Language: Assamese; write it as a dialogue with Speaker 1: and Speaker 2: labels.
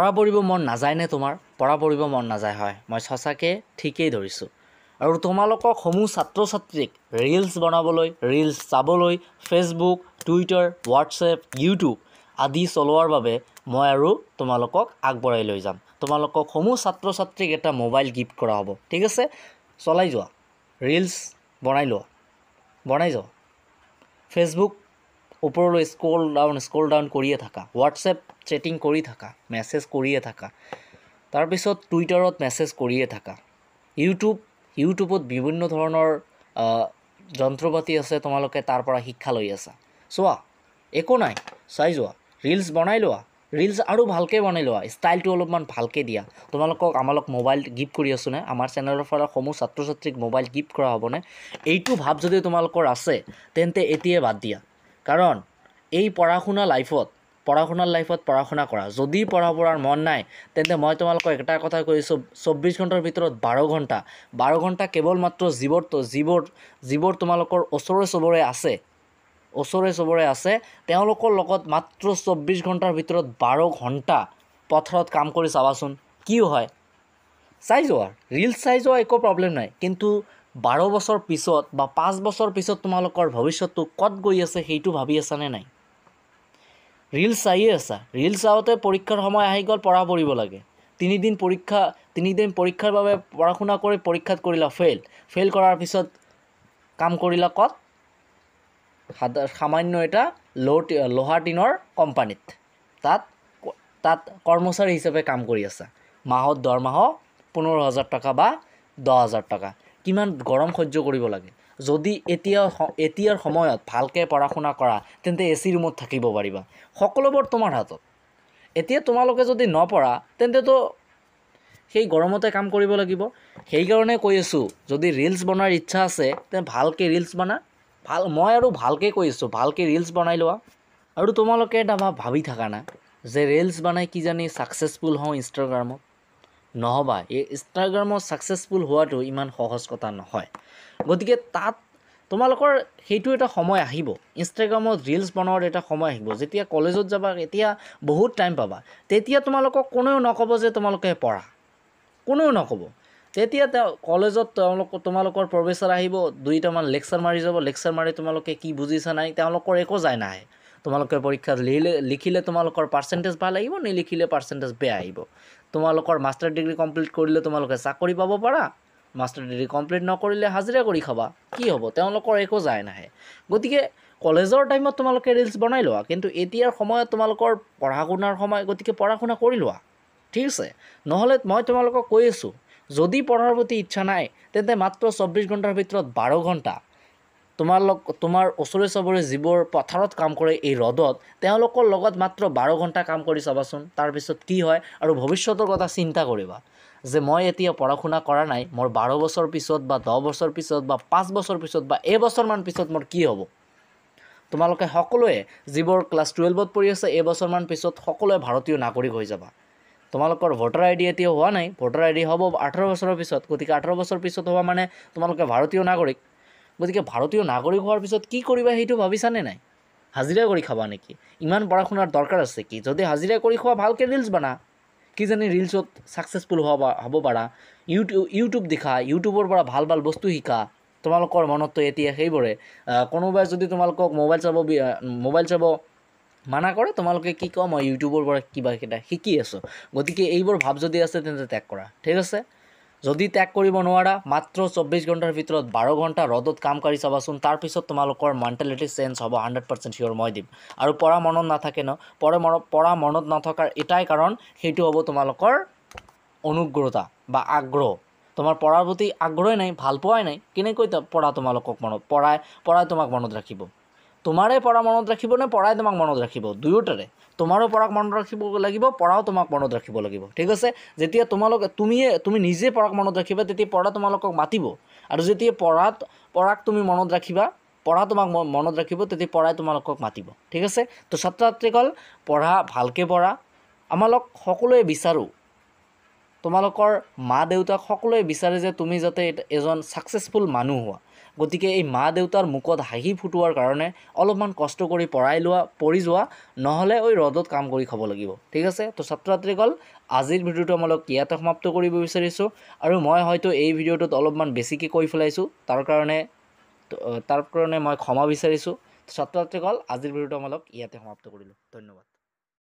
Speaker 1: পঢ়া পঢ়িব মন নাযায়নে তোমাৰ? পঢ়া পঢ়িব মন নাযায়, হয়, মই সঁচাকৈ ঠিকেই ধৰিছোঁ। আৰু তোমালোকক সমূহ ছাত্ৰ ছাত্ৰীক ৰিলছ বনাবলৈ, ৰিলছ চাবলৈ, ফেচবুক, টুইটাৰ, হোৱাটছএপ, ইউটিউব আদি চলোৱাৰ বাবে মই আৰু তোমালোকক আগবঢ়াই লৈ যাম। তোমালোকক সমূহ ছাত্ৰ ছাত্ৰীক এটা মোবাইল গিফ্ট কৰা হ'ব, ঠিক আছে? চলাই যোৱা, ৰিলছ বনাই যোৱা, ফেচবুক ওপৰলৈ স্ক্ৰল ডাউন কৰিয়ে থাকা, হোৱাটছএপ চেটিং কৰি থাকা, মেছেজ কৰিয়ে থাকা, তাৰপিছত টুইটাৰত মেছেজ কৰিয়ে থাকা, ইউটিউবত বিভিন্ন ধৰণৰ যন্ত্ৰ পাতি আছে, তোমালোকে তাৰ পৰা শিক্ষা লৈ আছা। চোৱা, একো নাই, চাই যোৱা, ৰিলছ বনাই লোৱা, ৰিলছ আৰু ভালকৈ বনাই লোৱা, ষ্টাইলটো অলপমান ভালকৈ দিয়া। আমালোক মোবাইল গিফ্ট কৰি আছোঁ নে? আমাৰ চেনেলৰ পৰা সমূহ ছাত্ৰ ছাত্ৰীক মোবাইল গিফ্ট কৰা হ'বনে? এইটো ভাৱ যদি তোমালোকৰ আছে তেন্তে এতিয়াই বাদ দিয়া। কাৰণ এই পঢ়া শুনাৰ লাইফত পঢ়া শুনা কৰা। যদি পঢ়াৰ মন নাই তেন্তে মই তোমালোকক এটা কথা কৈছোঁ, 24 ঘণ্টাৰ ভিতৰত 12 ঘণ্টা কেৱল মাত্ৰ যিবোৰ তোমালোকৰ ওচৰে চবৰে আছে তেওঁলোকৰ লগত মাত্ৰ 24 ঘণ্টাৰ ভিতৰত 12 ঘণ্টা পথাৰত কাম কৰি চাবাচোন কি হয়। চাই যোৱা, ৰিলছ চাই যোৱা, একো প্ৰব্লেম নাই, কিন্তু 12 বছৰ পিছত বা 5 বছৰ পিছত তোমালোকৰ ভৱিষ্যতটো ক'ত গৈ আছে সেইটো ভাবি আছানে নাই? ৰিলছ চাইয়ে আছা, ৰিলছ চাওঁতে পৰীক্ষাৰ সময় আহি গ'ল, পঢ়িব লাগে। 3 দিন পৰীক্ষাৰ বাবে পঢ়া শুনা কৰি পৰীক্ষাত কৰিলা ফেইল কৰাৰ পিছত কাম কৰিলা ক'ত? সামান্য এটা লোহা টিনৰ কোম্পানীত, তাত কৰ্মচাৰী হিচাপে কাম কৰি আছা। মাহত দৰমহা 15,000 টকা বা 10,000 টকা। কিমান গৰম সহ্য কৰিব লাগে? যদি এতিয়াৰ সময়ত ভালকৈ পঢ়া শুনা কৰা তেন্তে AC ৰুমত থাকিব পাৰিবা। সকলোবোৰ তোমাৰ হাতত। এতিয়া তোমালোকে যদি নপঢ়া তেন্তেতো সেই গৰমতে কাম কৰিব লাগিব। সেইকাৰণে কৈ আছোঁ, যদি ৰিলছ বনোৱাৰ ইচ্ছা আছে তেন্তে ভালকৈ ৰিলছ বনা। মই আৰু ভালকৈ কৈ আছোঁ, ভালকৈ ৰিলছ বনাই লোৱা। আৰু তোমালোকে এটা ভাবি থাকা না যে ৰিলছ বনাই কিজানি ছাকচেছফুল হওঁ ইনষ্টাগ্ৰামত। নহ'বা, এই ইনষ্টাগ্ৰামত ছাকচেছফুল হোৱাটো ইমান সহজ কথা নহয়। গতিকে তাত তোমালোকৰ সেইটো এটা সময় আহিব, ইনষ্টাগ্ৰামত ৰিলছ বনোৱাৰ এটা সময় আহিব, যেতিয়া কলেজত যাবা, এতিয়া বহুত টাইম পাবা। তেতিয়া তোমালোকক কোনেও নক'ব যে তোমালোকে পঢ়া, কোনেও নক'ব। তেতিয়া কলেজত তোমালোকৰ প্ৰফেচাৰ আহিব, 2টামান লেকচাৰ মাৰি যাব, লেকচাৰ মাৰি তোমালোকে কি বুজিছা নাই তেওঁলোকৰ একো যায় নাহে। তোমালোকে পৰীক্ষাত লিখিলে তোমালোকৰ পাৰ্চেণ্টেজ ভাল আহিব, নিলিখিলে পাৰ্চেণ্টেজ বেয়া আহিব। তোমালোকৰ মাষ্টাৰ ডিগ্ৰী কমপ্লিট কৰিলে তোমালোকে চাকৰি পাব পাৰা, মাষ্টাৰ ডিগ্ৰী কমপ্লিট নকৰিলে হাজিৰা কৰি খাবা, কি হ'ব? তেওঁলোকৰ একো যায় নাহে। গতিকে কলেজৰ টাইমত তোমালোকে ৰিলছ বনাই লোৱা, কিন্তু এতিয়াৰ সময়ত তোমালোকৰ পঢ়া শুনাৰ সময়, গতিকে পঢ়া শুনা কৰি লোৱা, ঠিক আছে? নহ'লে মই তোমালোকক কৈ আছোঁ, যদি পঢ়াৰ প্ৰতি ইচ্ছা নাই তেন্তে মাত্ৰ 24 ঘণ্টাৰ ভিতৰত 12 ঘণ্টা তোমাৰ ওচৰে চবৰে যিবোৰ পথাৰত কাম কৰে এই ৰ'দত, তেওঁলোকৰ লগত মাত্ৰ 12 ঘণ্টা কাম কৰি চাবাচোন, তাৰপিছত কি হয়। আৰু ভৱিষ্যতৰ কথা চিন্তা কৰিবা যে মই এতিয়া পঢ়া শুনা কৰা নাই, মোৰ 12 বছৰ পিছত বা 10 বছৰ পিছত বা 5 বছৰ পিছত বা এবছৰমান পিছত মোৰ কি হ'ব? তোমালোকে সকলোৱে যিবোৰ ক্লাছ 12ত পঢ়ি আছে, এবছৰমান পিছত সকলোৱে ভাৰতীয় নাগৰিক হৈ যাবা। তোমালোকৰ ভোটাৰ ID এতিয়া হোৱা নাই, ভোটাৰ ID হ'ব 18 বছৰৰ পিছত। গতিকে 18 বছৰ পিছত হোৱা মানে তোমালোকে ভাৰতীয় নাগৰিক। গতিকে ভাৰতীয় নাগৰিক হোৱাৰ পিছত কি কৰিবা সেইটো ভাবিছানে নাই? হাজিৰা কৰি খাবা নেকি? ইমান পঢ়া শুনাৰ দৰকাৰ আছে কি? যদি হাজিৰা কৰি খোৱা, ভালকৈ ৰিলছ বনা, কিজানি ৰিলছত ছাকচেছফুল হ'ব পাৰা। ইউটিউব দেখা, ইউটিউবৰ পৰা ভাল বস্তু শিকা। তোমালোকৰ মনততো এতিয়া সেইবোৰে, কোনোবাই যদি তোমালোকক মোবাইল চাব মানা কৰে, তোমালোকে কি কোৱা? মই ইউটিউবৰ পৰা কিবা শিকি আছোঁ। গতিকে এইবোৰ ভাৱ যদি আছে তেন্তে ত্যাগ কৰা, ঠিক আছে? যদি ত্যাগ কৰিব নোৱাৰা, মাত্ৰ 24 ঘণ্টাৰ ভিতৰত 12 ঘণ্টা ৰ'দত কাম কৰি চাবাচোন, তাৰপিছত তোমালোকৰ মেণ্টেলিটি চেঞ্জ হ'ব, 100% চিয়'ৰ মই দিম। আৰু পঢ়া মনত নাথাকে ন, পঢ়া মনত নথকাৰ এটাই কাৰণ, সেইটো হ'ব তোমালোকৰ অনুগ্ৰতা বা আগ্ৰহ। তোমাৰ পঢ়াৰ প্ৰতি আগ্ৰহে নাই, ভাল পোৱাই নাই, কেনেকৈ পঢ়াই তোমাক মনত ৰাখিব? তোমাৰে পঢ়া মনত ৰাখিব নে পঢ়াই তোমাক মনত ৰাখিব? দুয়োটাৰে। তোমাৰো পঢ়াক মনত ৰাখিব লাগিব, পঢ়াও তোমাক মনত ৰাখিব লাগিব, ঠিক আছে? যেতিয়া তুমি নিজে পঢ়াক মনত ৰাখিবা, তেতিয়া পঢ়া তোমালোকক মাতিব। আৰু যেতিয়া পঢ়াক তুমি মনত ৰাখিবা, পঢ়া তোমাক মনত ৰাখিব, তেতিয়া পঢ়াই তোমালোকক মাতিব, ঠিক আছে? তো ছাত্ৰ ছাত্ৰীসকল, ভালকৈ পঢ়া। আমালোক সকলোৱে বিচাৰোঁ তোমালোকৰ মা দেউতাক সকলোৱে বিচাৰে যে তুমি যাতে এজন ছাকচেছফুল মানুহ হোৱা। গতিকে এই মা দেউতাৰ মুখত হাঁহি ফুটোৱাৰ কাৰণে অলপমান কষ্ট কৰি পঢ়ি যোৱা, নহ'লে ওই ৰ'দত কাম কৰি খাব লাগিব। ঠিক আছে, তো ছাত্ৰ ছাত্ৰীসকল আজিৰ ভিডিঅ'টো আমালোক ইয়াতে সমাপ্ত কৰিব বিচাৰিছোঁ। আৰু মই হয়তো এই ভিডিঅ'টোত অলপমান বেছিকৈ কৈ পেলাইছোঁ, তাৰ কাৰণে মই ক্ষমা বিচাৰিছোঁ। ছাত্ৰ ছাত্ৰীসকল আজিৰ ভিডিঅ'টো আমালোক ইয়াতে সমাপ্ত কৰিলোঁ। ধন্যবাদ।